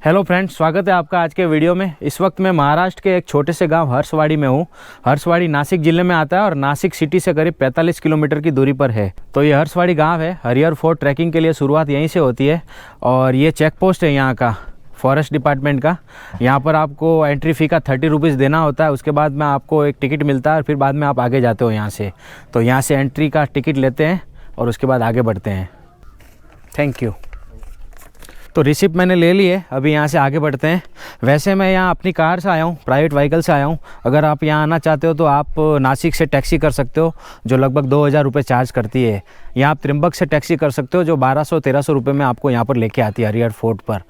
Hello friends, स्वागत है आपका आज के वीडियो में। इस वक्त मैं महाराष्ट्र के एक छोटे से गांव हर्षवाड़ी में हूँ। हर्षवाड़ी नासिक ज़िले में आता है और नासिक सिटी से करीब 45 किलोमीटर की दूरी पर है। तो ये हर्षवाड़ी गांव है। हरिहर फोर्ट ट्रैकिंग के लिए शुरुआत यहीं से होती है और ये चेक पोस्ट है यहाँ का, फॉरेस्ट डिपार्टमेंट का। यहाँ पर आपको एंट्री फ़ी का 30 रुपीज़ देना होता है। उसके बाद में आपको एक टिकट मिलता है और फिर बाद में आप आगे जाते हो यहाँ से। तो यहाँ से एंट्री का टिकट लेते हैं और उसके बाद आगे बढ़ते हैं। Thank you. तो रिसिप्ट मैंने ले ली है, अभी यहाँ से आगे बढ़ते हैं। वैसे मैं यहाँ अपनी कार से आया हूँ, प्राइवेट व्हीकल से आया हूँ। अगर आप यहाँ आना चाहते हो तो आप नासिक से टैक्सी कर सकते हो जो लगभग 2000 रुपये चार्ज करती है। यहाँ आप त्रिम्बक से टैक्सी कर सकते हो जो 1200-1300 रुपये में आपको यहाँ पर लेके आती है हरिहर फोर्ट पर।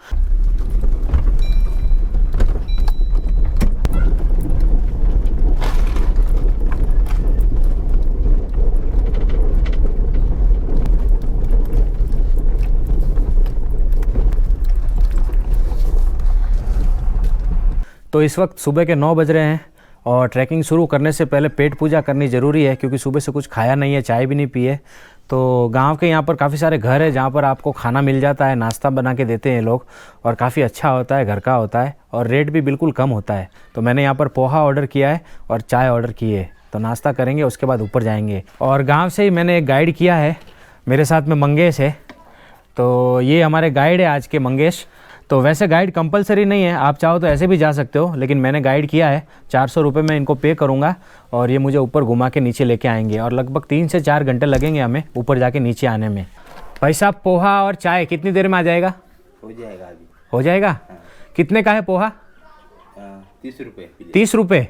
तो इस वक्त सुबह के 9 बज रहे हैं और ट्रैकिंग शुरू करने से पहले पेट पूजा करनी ज़रूरी है क्योंकि सुबह से कुछ खाया नहीं है, चाय भी नहीं पी है। तो गांव के यहाँ पर काफ़ी सारे घर है जहाँ पर आपको खाना मिल जाता है, नाश्ता बना के देते हैं लोग और काफ़ी अच्छा होता है, घर का होता है और रेट भी बिल्कुल कम होता है। तो मैंने यहाँ पर पोहा ऑर्डर किया है और चाय ऑर्डर की है। तो नाश्ता करेंगे, उसके बाद ऊपर जाएंगे। और गाँव से ही मैंने एक गाइड किया है, मेरे साथ में मंगेश है। तो ये हमारे गाइड है आज के, मंगेश। तो वैसे गाइड कंपलसरी नहीं है, आप चाहो तो ऐसे भी जा सकते हो, लेकिन मैंने गाइड किया है। 400 रुपये मैं इनको पे करूँगा और ये मुझे ऊपर घुमा के नीचे लेके आएंगे और लगभग 3 से 4 घंटे लगेंगे हमें ऊपर जाके नीचे आने में। भाई साहब, पोहा और चाय कितनी देर में आ जाएगा? हो जाएगा अभी। हो जाएगा? हाँ। कितने का है पोहा? 30 रुपये। 30 रुपये?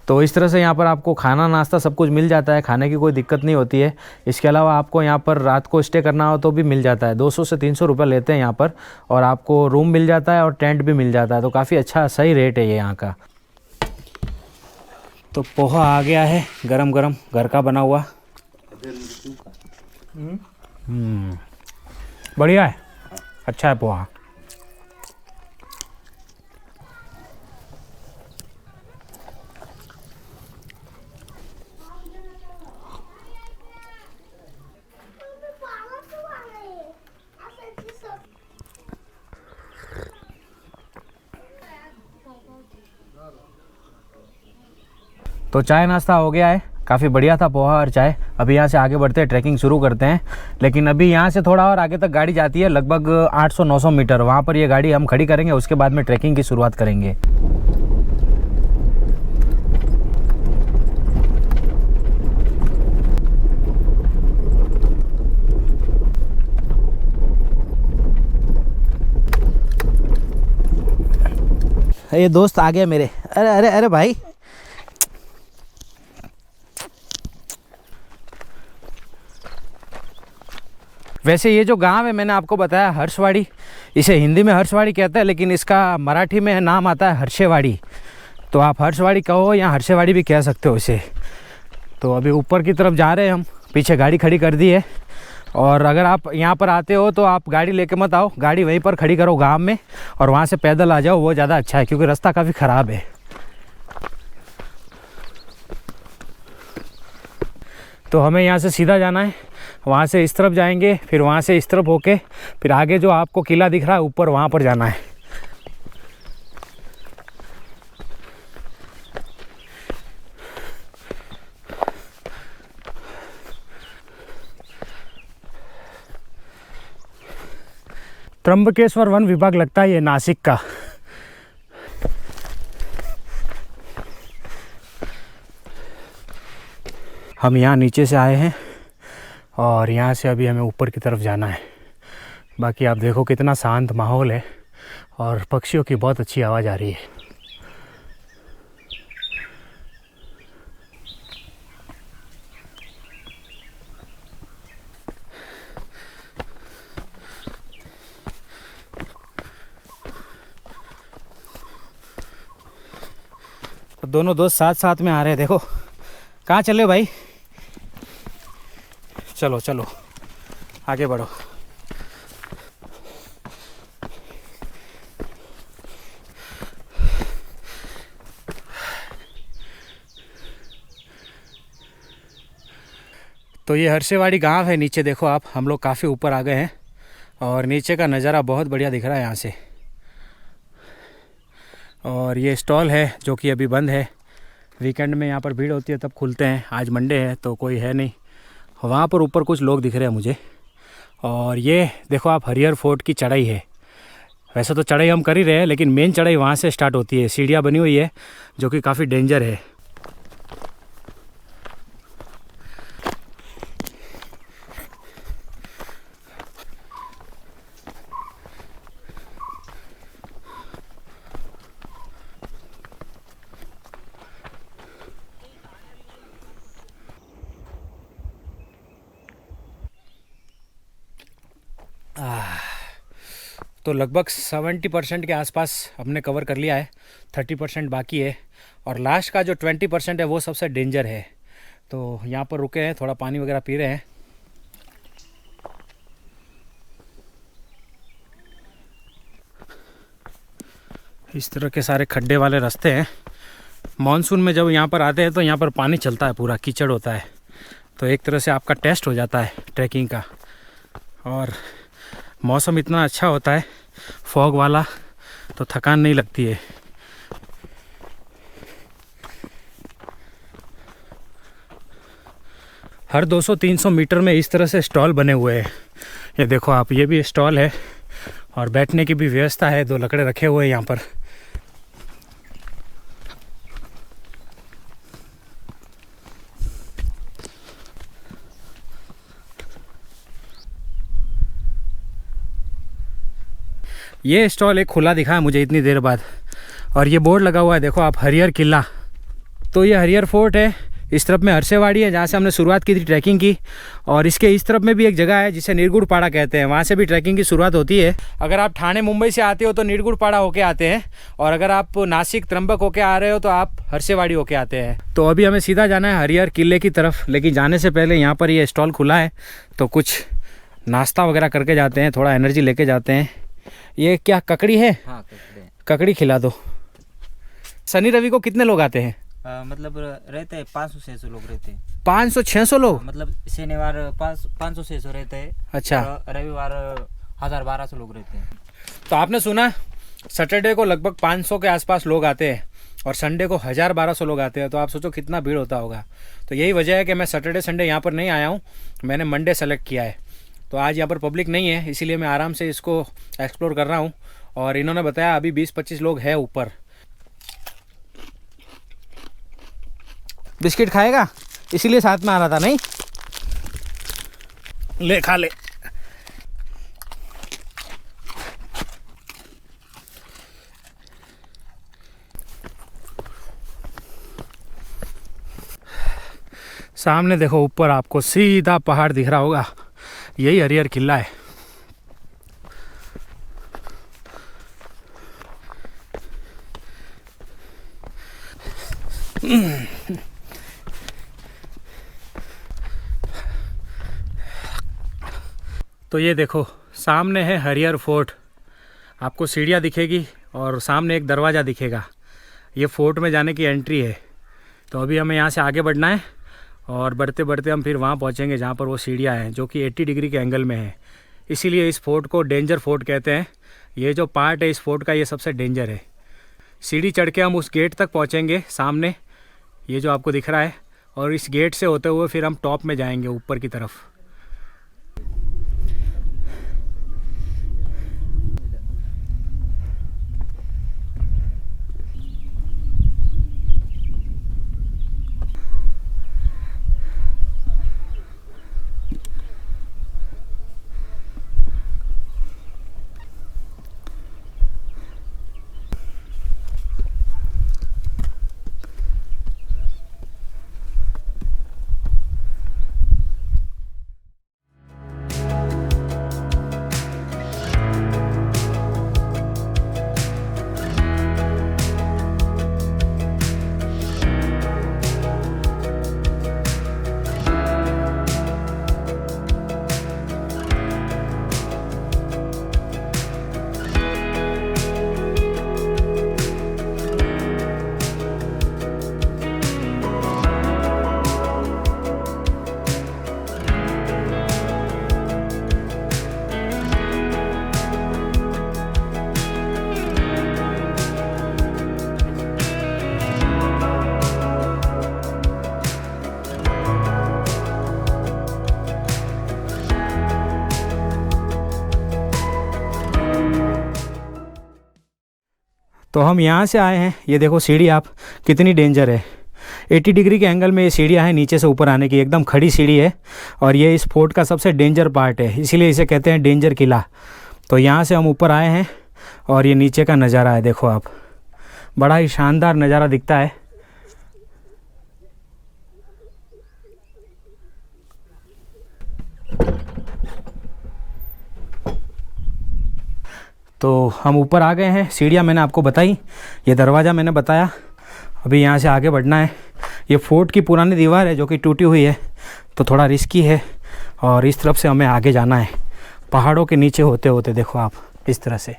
तो इस तरह से यहाँ पर आपको खाना नाश्ता सब कुछ मिल जाता है, खाने की कोई दिक्कत नहीं होती है। इसके अलावा आपको यहाँ पर रात को स्टे करना हो तो भी मिल जाता है। 200 से 300 रुपये लेते हैं यहाँ पर और आपको रूम मिल जाता है और टेंट भी मिल जाता है। तो काफ़ी अच्छा सही रेट है ये यहाँ का। तो पोहा आ गया है गरम गरम, घर का बना हुआ। बढ़िया है, अच्छा है पोहा। तो चाय नाश्ता हो गया है, काफ़ी बढ़िया था पोहा और चाय। अभी यहाँ से आगे बढ़ते हैं, ट्रैकिंग शुरू करते हैं। लेकिन अभी यहाँ से थोड़ा और आगे तक गाड़ी जाती है, लगभग 800-900 मीटर। वहाँ पर ये गाड़ी हम खड़ी करेंगे, उसके बाद में ट्रैकिंग की शुरुआत करेंगे। ये दोस्त आ गया मेरे। अरे अरे अरे भाई, वैसे ये जो गांव है मैंने आपको बताया हर्षवाड़ी, इसे हिंदी में हर्षवाड़ी कहते हैं, लेकिन इसका मराठी में नाम आता है हर्षेवाड़ी। तो आप हर्षवाड़ी कहो या हर्षेवाड़ी भी कह सकते हो इसे। तो अभी ऊपर की तरफ जा रहे हैं हम, पीछे गाड़ी खड़ी कर दी है। और अगर आप यहाँ पर आते हो तो आप गाड़ी लेके मत आओ, गाड़ी वहीं पर खड़ी करो गाँव में और वहाँ से पैदल आ जाओ, वो ज़्यादा अच्छा है क्योंकि रास्ता काफ़ी ख़राब है। तो हमें यहाँ से सीधा जाना है, वहाँ से इस तरफ जाएंगे, फिर वहाँ से इस तरफ होके फिर आगे जो आपको किला दिख रहा है ऊपर, वहाँ पर जाना है। त्र्यंबकेश्वर वन विभाग लगता है ये नासिक का। हम यहाँ नीचे से आए हैं और यहाँ से अभी हमें ऊपर की तरफ जाना है। बाकी आप देखो कितना शांत माहौल है और पक्षियों की बहुत अच्छी आवाज़ आ रही है। तो दोनों दोस्त साथ साथ में आ रहे हैं। देखो कहाँ चले भाई? चलो चलो आगे बढ़ो। तो ये हर्षेवाड़ी गांव है। नीचे देखो आप, हम लोग काफ़ी ऊपर आ गए हैं और नीचे का नज़ारा बहुत बढ़िया दिख रहा है यहाँ से। और ये स्टॉल है जो कि अभी बंद है। वीकेंड में यहाँ पर भीड़ होती है तब खुलते हैं, आज मंडे है तो कोई है नहीं। वहाँ पर ऊपर कुछ लोग दिख रहे हैं मुझे। और ये देखो आप, हरिहर फोर्ट की चढ़ाई है। वैसे तो चढ़ाई हम कर ही रहे हैं, लेकिन मेन चढ़ाई वहाँ से स्टार्ट होती है। सीढ़ियाँ बनी हुई है जो कि काफ़ी डेंजर है। तो लगभग 70% के आसपास हमने कवर कर लिया है, 30% बाकी है। और लास्ट का जो 20% है वो सबसे डेंजर है। तो यहाँ पर रुके हैं, थोड़ा पानी वगैरह पी रहे हैं। इस तरह के सारे खड्डे वाले रास्ते हैं। मानसून में जब यहाँ पर आते हैं तो यहाँ पर पानी चलता है, पूरा कीचड़ होता है। तो एक तरह से आपका टेस्ट हो जाता है ट्रैकिंग का। और मौसम इतना अच्छा होता है फॉग वाला, तो थकान नहीं लगती है। हर 200-300 मीटर में इस तरह से स्टॉल बने हुए हैं। ये देखो आप, ये भी स्टॉल है और बैठने की भी व्यवस्था है। 2 लकड़े रखे हुए हैं यहाँ पर। ये स्टॉल एक खुला दिखा है मुझे इतनी देर बाद। और ये बोर्ड लगा हुआ है देखो आप, हरिहर किला। तो ये हरिहर फोर्ट है। इस तरफ में हरसेवाड़ी है जहाँ से हमने शुरुआत की थी ट्रैकिंग की। और इसके इस तरफ में भी एक जगह है जिसे नीरगुड़पाड़ा कहते हैं, वहाँ से भी ट्रैकिंग की शुरुआत होती है। अगर आप ठाणे मुंबई से आते हो तो नीरगुड़पाड़ा होके आते हैं, और अगर आप नासिक त्र्यंबक होके आ रहे हो तो आप हरसेवाड़ी होके आते हैं। तो अभी हमें सीधा जाना है हरिहर किले की तरफ। लेकिन जाने से पहले यहाँ पर ये स्टॉल खुला है तो कुछ नाश्ता वगैरह करके जाते हैं, थोड़ा एनर्जी लेके जाते हैं। ये क्या ककड़ी है? हाँ, ककड़ी खिला दो। शनि रवि को कितने लोग आते हैं? मतलब रहते हैं 500-600 लोग रहते हैं। 500-600 लोग? मतलब शनिवार 500-600 रहते हैं। अच्छा। रविवार 1000-1200 लोग रहते हैं। तो आपने सुना, सैटरडे को लगभग 500 के आसपास लोग आते हैं और संडे को 1000-1200 लोग आते हैं। तो आप सोचो कितना भीड़ होता होगा। तो यही वजह है कि मैं सैटरडे संडे यहाँ पर नहीं आया हूँ, मैंने मंडे सेलेक्ट किया है। तो आज यहाँ पर पब्लिक नहीं है, इसीलिए मैं आराम से इसको एक्सप्लोर कर रहा हूँ। और इन्होंने बताया अभी 20-25 लोग हैं ऊपर। बिस्किट खाएगा इसीलिए साथ में आ रहा था। नहीं ले, खा ले। सामने देखो ऊपर आपको सीधा पहाड़ दिख रहा होगा, यही हरिहर किला है। तो ये देखो सामने है हरिहर फोर्ट। आपको सीढ़ियाँ दिखेगी और सामने एक दरवाज़ा दिखेगा। ये फोर्ट में जाने की एंट्री है। तो अभी हमें यहाँ से आगे बढ़ना है और बढ़ते बढ़ते हम फिर वहाँ पहुँचेंगे जहाँ पर वो सीढ़ियाँ हैं जो कि 80 डिग्री के एंगल में है। इसीलिए इस फोर्ट को डेंजर फोर्ट कहते हैं। ये जो पार्ट है इस फोर्ट का ये सबसे डेंजर है। सीढ़ी चढ़ के हम उस गेट तक पहुँचेंगे सामने, ये जो आपको दिख रहा है। और इस गेट से होते हुए फिर हम टॉप में जाएंगे ऊपर की तरफ। तो हम यहाँ से आए हैं, ये देखो सीढ़ी आप कितनी डेंजर है। 80 डिग्री के एंगल में ये सीढ़ियाँ हैं नीचे से ऊपर आने की, एकदम खड़ी सीढ़ी है। और ये इस फोर्ट का सबसे डेंजर पार्ट है, इसीलिए इसे कहते हैं डेंजर किला। तो यहाँ से हम ऊपर आए हैं और ये नीचे का नज़ारा है, देखो आप, बड़ा ही शानदार नज़ारा दिखता है। तो हम ऊपर आ गए हैं, सीढ़ियाँ मैंने आपको बताई, ये दरवाज़ा मैंने बताया। अभी यहाँ से आगे बढ़ना है। ये फोर्ट की पुरानी दीवार है जो कि टूटी हुई है, तो थोड़ा रिस्की है। और इस तरफ से हमें आगे जाना है, पहाड़ों के नीचे होते होते, देखो आप, इस तरह से।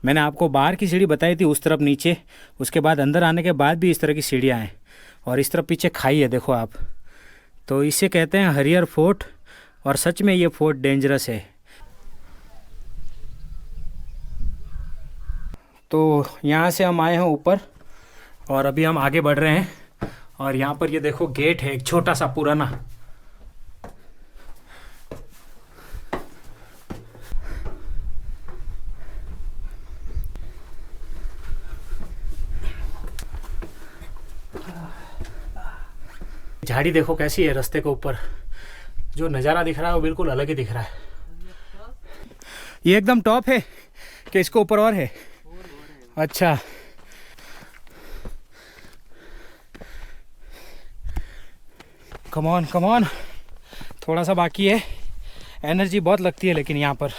मैंने आपको बाहर की सीढ़ी बताई थी, उस तरफ नीचे, उसके बाद अंदर आने के बाद भी इस तरह की सीढ़ियाँ हैं। और इस तरफ पीछे खाई है, देखो आप। तो इसे कहते हैं हरियर फोर्ट, और सच में ये फोर्ट डेंजरस है। तो यहाँ से हम आए हैं ऊपर और अभी हम आगे बढ़ रहे हैं। और यहाँ पर ये देखो गेट है, एक छोटा सा पुराना। झाड़ी देखो कैसी है, रास्ते के ऊपर जो नज़ारा दिख रहा है वो बिल्कुल अलग ही दिख रहा है। ये एकदम टॉप है कि इसको ऊपर और है? अच्छा, कम ऑन, थोड़ा सा बाकी है। एनर्जी बहुत लगती है लेकिन यहाँ पर।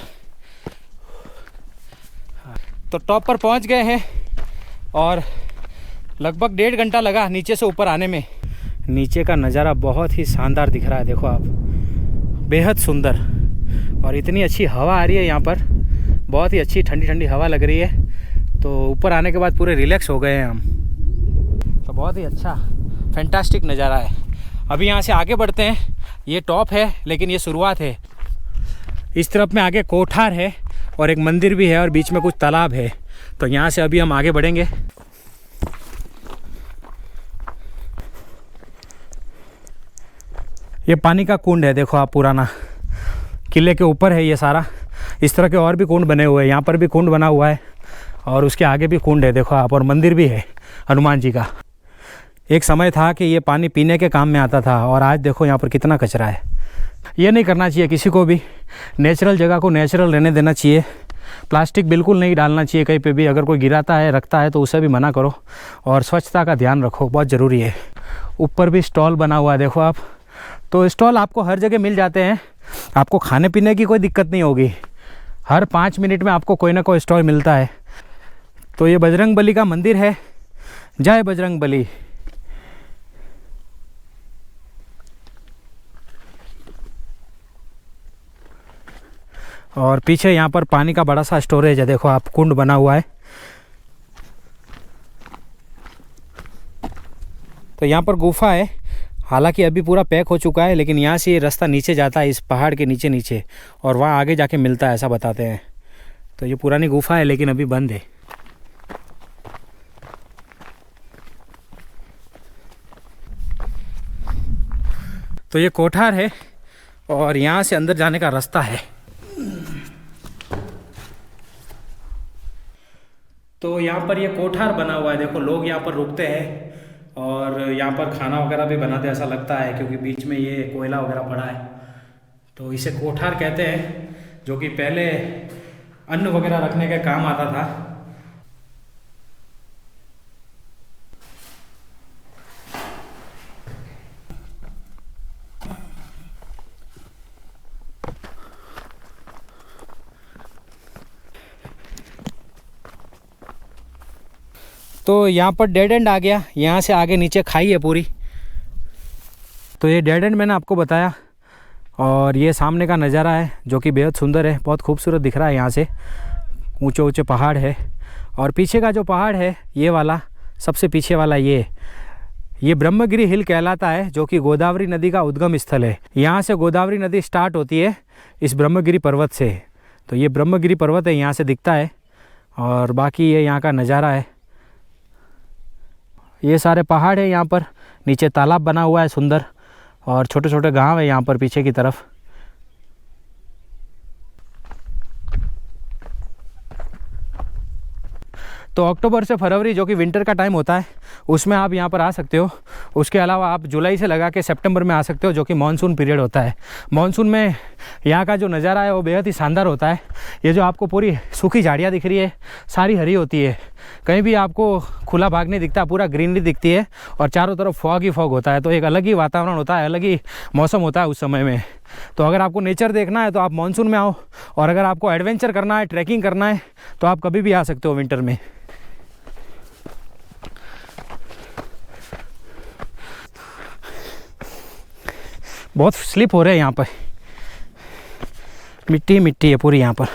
तो टॉप पर पहुँच गए हैं और लगभग 1.5 घंटा लगा नीचे से ऊपर आने में। नीचे का नज़ारा बहुत ही शानदार दिख रहा है, देखो आप, बेहद सुंदर। और इतनी अच्छी हवा आ रही है यहाँ पर, बहुत ही अच्छी ठंडी ठंडी हवा लग रही है। तो ऊपर आने के बाद पूरे रिलैक्स हो गए हैं हम। तो बहुत ही अच्छा फैंटास्टिक नज़ारा है। अभी यहाँ से आगे बढ़ते हैं। ये टॉप है लेकिन ये शुरुआत है। इस तरफ में आगे कोठार है और एक मंदिर भी है और बीच में कुछ तालाब है। तो यहाँ से अभी हम आगे बढ़ेंगे। ये पानी का कुंड है, देखो आप, पुराना, किले के ऊपर है ये सारा। इस तरह के और भी कुंड बने हुए हैं, यहाँ पर भी कुंड बना हुआ है और उसके आगे भी कुंड है, देखो आप। और मंदिर भी है हनुमान जी का। एक समय था कि ये पानी पीने के काम में आता था और आज देखो यहाँ पर कितना कचरा है। ये नहीं करना चाहिए किसी को भी। नेचुरल जगह को नेचुरल रहने देना चाहिए। प्लास्टिक बिल्कुल नहीं डालना चाहिए कहीं पे भी। अगर कोई गिराता है, रखता है तो उसे भी मना करो। और स्वच्छता का ध्यान रखो, बहुत ज़रूरी है। ऊपर भी स्टॉल बना हुआ है, देखो आप। तो स्टॉल आपको हर जगह मिल जाते हैं, आपको खाने पीने की कोई दिक्कत नहीं होगी। हर 5 मिनट में आपको कोई ना कोई स्टॉल मिलता है। तो ये बजरंग बली का मंदिर है। जय बजरंग बली। और पीछे यहाँ पर पानी का बड़ा सा स्टोरेज है, देखो आप, कुंड बना हुआ है। तो यहाँ पर गुफा है, हालांकि अभी पूरा पैक हो चुका है, लेकिन यहाँ से ये रास्ता नीचे जाता है, इस पहाड़ के नीचे नीचे, और वहाँ आगे जाके मिलता है, ऐसा बताते हैं। तो ये पुरानी गुफा है लेकिन अभी बंद है। तो ये कोठार है और यहाँ से अंदर जाने का रास्ता है। तो यहाँ पर ये कोठार बना हुआ है, देखो, लोग यहाँ पर रुकते हैं और यहाँ पर खाना वगैरह भी बनाते हैं, ऐसा लगता है, क्योंकि बीच में ये कोयला वगैरह पड़ा है। तो इसे कोठार कहते हैं, जो कि पहले अन्न वगैरह रखने के काम आता था। तो यहाँ पर डेड एंड आ गया, यहाँ से आगे नीचे खाई है पूरी। तो ये डेड एंड मैंने आपको बताया। और ये सामने का नज़ारा है जो कि बेहद सुंदर है, बहुत खूबसूरत दिख रहा है। यहाँ से ऊंचे ऊंचे पहाड़ है और पीछे का जो पहाड़ है ये वाला, सबसे पीछे वाला, ये ब्रह्मगिरी हिल कहलाता है, जो कि गोदावरी नदी का उद्गम स्थल है। यहाँ से गोदावरी नदी स्टार्ट होती है इस ब्रह्मगिरी पर्वत से। तो ये ब्रह्मगिरी पर्वत है, यहाँ से दिखता है। और बाकी ये यहाँ का नज़ारा है। ये सारे पहाड़ है यहाँ पर, नीचे तालाब बना हुआ है सुंदर, और छोटे छोटे गांव है यहाँ पर पीछे की तरफ। तो अक्टूबर से फरवरी, जो कि विंटर का टाइम होता है, उसमें आप यहाँ पर आ सकते हो। उसके अलावा आप जुलाई से लगा के सितंबर में आ सकते हो, जो कि मानसून पीरियड होता है। मानसून में यहाँ का जो नज़ारा है वो बेहद ही शानदार होता है। ये जो आपको पूरी सूखी झाड़ियाँ दिख रही है, सारी हरी होती है, कहीं भी आपको खुला भाग नहीं दिखता, पूरा ग्रीनरी दिखती है, और चारों तरफ फॉग ही फॉग होता है। तो एक अलग ही वातावरण होता है, अलग ही मौसम होता है उस समय में। तो अगर आपको नेचर देखना है तो आप मानसून में आओ, और अगर आपको एडवेंचर करना है, ट्रैकिंग करना है, तो आप कभी भी आ सकते हो विंटर में। बहुत स्लिप हो रहे हैं यहाँ पर, मिट्टी मिट्टी है पूरी यहाँ पर।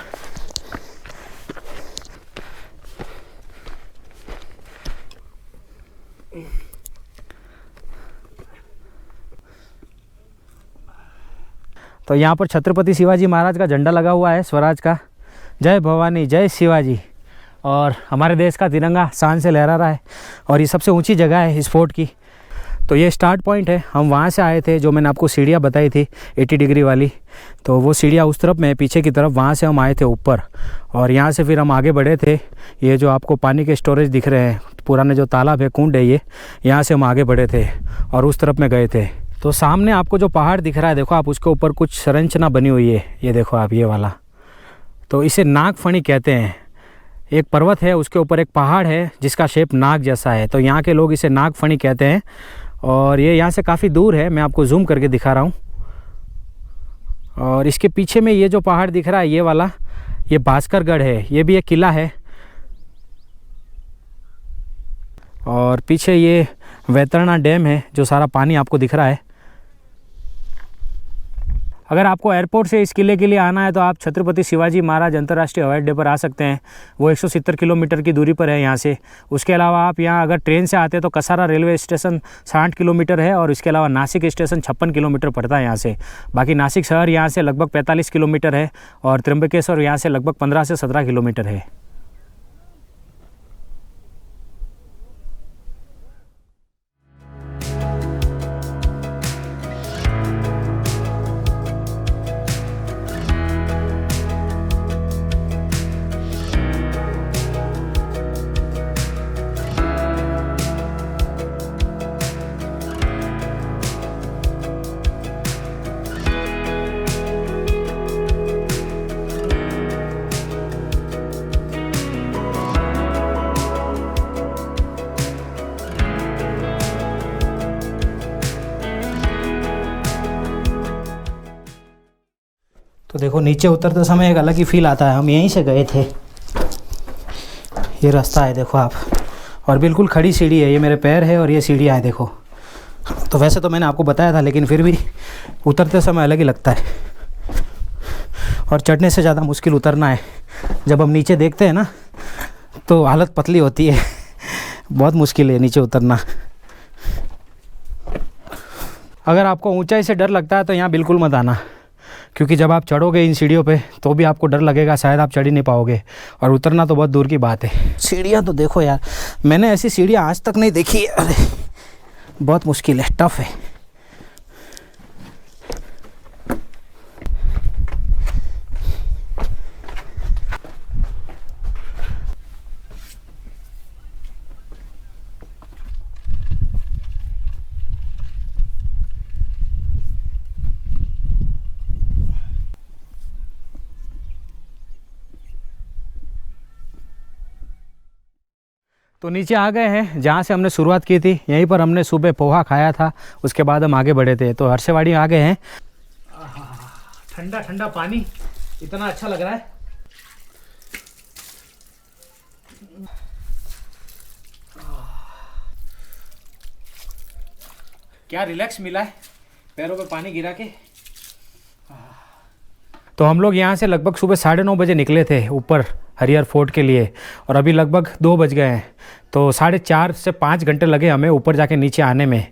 तो यहाँ पर छत्रपति शिवाजी महाराज का झंडा लगा हुआ है, स्वराज का। जय भवानी जय शिवाजी। और हमारे देश का तिरंगा शान से लहरा रहा है, और ये सबसे ऊंची जगह है इस फोर्ट की। तो ये स्टार्ट पॉइंट है, हम वहाँ से आए थे, जो मैंने आपको सीढ़ियाँ बताई थी 80 डिग्री वाली। तो वो सीढ़ियाँ उस तरफ में, पीछे की तरफ, वहाँ से हम आए थे ऊपर, और यहाँ से फिर हम आगे बढ़े थे। ये जो आपको पानी के स्टोरेज दिख रहे हैं, पुराने जो तालाब है, कुंड है ये, यहाँ से हम आगे बढ़े थे और उस तरफ में गए थे। तो सामने आपको जो पहाड़ दिख रहा है, देखो आप, उसके ऊपर कुछ संरचना बनी हुई है, ये देखो आप, ये वाला। तो इसे नागफणी कहते हैं। एक पर्वत है, उसके ऊपर एक पहाड़ है जिसका शेप नाग जैसा है, तो यहाँ के लोग इसे नागफणी कहते हैं। और ये यहाँ से काफ़ी दूर है, मैं आपको जूम करके दिखा रहा हूँ। और इसके पीछे में ये जो पहाड़ दिख रहा है, ये वाला, ये भास्करगढ़ है, ये भी एक किला है। और पीछे ये वैतरणा डैम है, जो सारा पानी आपको दिख रहा है। अगर आपको एयरपोर्ट से इस किले के लिए आना है तो आप छत्रपति शिवाजी महाराज अंतर्राष्ट्रीय हवाई अड्डे पर आ सकते हैं। वो 170 किलोमीटर की दूरी पर है यहाँ से। उसके अलावा आप यहाँ अगर ट्रेन से आते हैं तो कसारा रेलवे स्टेशन 60 किलोमीटर है, और इसके अलावा नासिक स्टेशन 56 किलोमीटर पड़ता है यहाँ से। बाकी नासिक शहर यहाँ से लगभग 45 किलोमीटर है, और त्र्यंबकेश्वर यहाँ से लगभग 15 से 17 किलोमीटर है। तो देखो, नीचे उतरते समय एक अलग ही फील आता है। हम यहीं से गए थे, ये रास्ता है देखो आप, और बिल्कुल खड़ी सीढ़ी है। ये मेरे पैर है और ये सीढ़ियाँ हैं देखो। तो वैसे तो मैंने आपको बताया था, लेकिन फिर भी उतरते समय अलग ही लगता है, और चढ़ने से ज़्यादा मुश्किल उतरना है। जब हम नीचे देखते हैं ना, तो हालत पतली होती है, बहुत मुश्किल है नीचे उतरना। अगर आपको ऊंचाई से डर लगता है तो यहाँ बिल्कुल मत आना, क्योंकि जब आप चढ़ोगे इन सीढ़ियों पे तो भी आपको डर लगेगा, शायद आप चढ़ ही नहीं पाओगे, और उतरना तो बहुत दूर की बात है। सीढ़ियाँ तो देखो यार, मैंने ऐसी सीढ़ियाँ आज तक नहीं देखी है। अरे बहुत मुश्किल है, टफ है। तो नीचे आ गए हैं जहाँ से हमने शुरुआत की थी। यहीं पर हमने सुबह पोहा खाया था, उसके बाद हम आगे बढ़े थे। तो हर्षवाड़ी आ गए हैं। ठंडा ठंडा पानी, इतना अच्छा लग रहा है। क्या रिलैक्स मिला है पैरों पे पानी गिरा के। तो हम लोग यहाँ से लगभग सुबह 9:30 बजे निकले थे ऊपर हरिहर फोर्ट के लिए। और अभी लगभग 2 बज गए हैं, तो 4.5 से 5 घंटे लगे हमें ऊपर जाके नीचे आने में,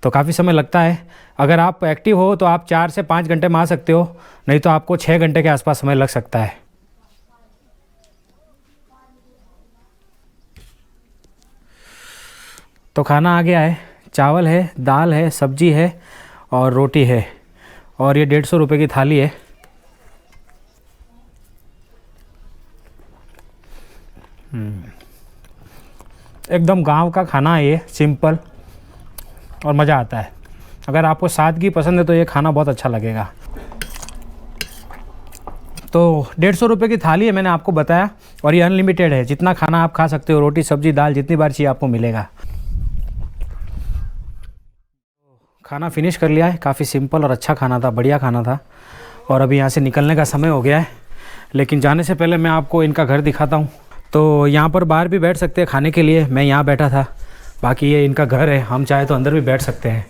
तो काफ़ी समय लगता है। अगर आप एक्टिव हो तो आप 4 से 5 घंटे में आ सकते हो, नहीं तो आपको 6 घंटे के आसपास समय लग सकता है। तो खाना आ गया है, चावल है, दाल है, सब्जी है और रोटी है, और ये 150 रुपये की थाली है। एकदम गांव का खाना है ये, सिंपल और मज़ा आता है। अगर आपको सादगी पसंद है तो ये खाना बहुत अच्छा लगेगा। तो 150 रुपये की थाली है, मैंने आपको बताया, और ये अनलिमिटेड है, जितना खाना आप खा सकते हो, रोटी सब्जी दाल जितनी बार चाहिए आपको मिलेगा। खाना फिनिश कर लिया है, काफ़ी सिंपल और अच्छा खाना था, बढ़िया खाना था। और अभी यहाँ से निकलने का समय हो गया है, लेकिन जाने से पहले मैं आपको इनका घर दिखाता हूँ। तो यहाँ पर बाहर भी बैठ सकते हैं खाने के लिए, मैं यहाँ बैठा था, बाकी ये इनका घर है, हम चाहे तो अंदर भी बैठ सकते हैं।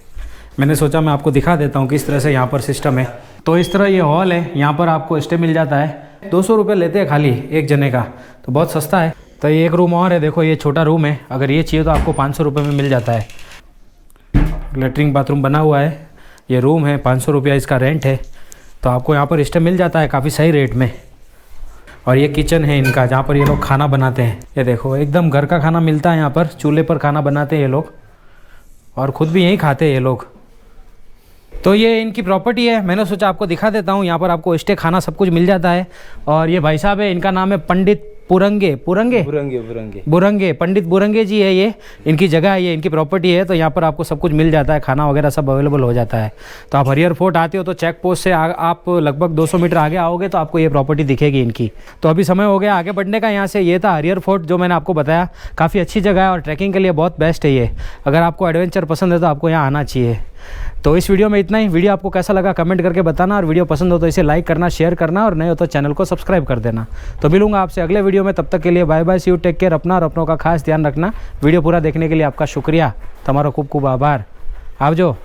मैंने सोचा मैं आपको दिखा देता हूँ किस तरह से यहाँ पर सिस्टम है। तो इस तरह ये हॉल है, यहाँ पर आपको स्टे मिल जाता है, 200 रुपये लेते हैं खाली एक जने का, तो बहुत सस्ता है। तो ये एक रूम और है, देखो ये छोटा रूम है, अगर ये चाहिए तो आपको 500 रुपये में मिल जाता है। लेटरिन बाथरूम बना हुआ है, ये रूम है, 500 रुपया इसका रेंट है, तो आपको यहाँ पर स्टे मिल जाता है काफ़ी सही रेट में। और ये किचन है इनका, जहाँ पर ये लोग खाना बनाते हैं, ये देखो एकदम घर का खाना मिलता है यहाँ पर, चूल्हे पर खाना बनाते हैं ये लोग, और ख़ुद भी यहीं खाते हैं ये लोग। तो ये इनकी प्रॉपर्टी है, मैंने सोचा आपको दिखा देता हूँ। यहाँ पर आपको स्टे खाना सब कुछ मिल जाता है। और ये भाई साहब है, इनका नाम है पंडित बुरंगे पंडित बुरंगे जी है, ये इनकी जगह है, ये इनकी प्रॉपर्टी है। तो यहाँ पर आपको सब कुछ मिल जाता है, खाना वगैरह सब अवेलेबल हो जाता है। तो आप हरिहर फोर्ट आते हो तो चेक पोस्ट से आप लगभग 200 मीटर आगे आओगे तो आपको ये प्रॉपर्टी दिखेगी इनकी। तो अभी समय हो गया आगे बढ़ने का यहाँ से। ये था हरिहर फोर्ट जो मैंने आपको बताया, काफ़ी अच्छी जगह है और ट्रैकिंग के लिए बहुत बेस्ट है ये। अगर आपको एडवेंचर पसंद है तो आपको यहाँ आना चाहिए। तो इस वीडियो में इतना ही। वीडियो आपको कैसा लगा कमेंट करके बताना, और वीडियो पसंद हो तो इसे लाइक करना, शेयर करना, और नए हो तो चैनल को सब्सक्राइब कर देना। तो मिलूंगा आपसे अगले वीडियो में, तब तक के लिए bye bye, see you, take care, अपना और अपनों का खास ध्यान रखना। वीडियो पूरा देखने के लिए आपका शुक्रिया, तुम्हारा खूब खूब आभार। आवजो।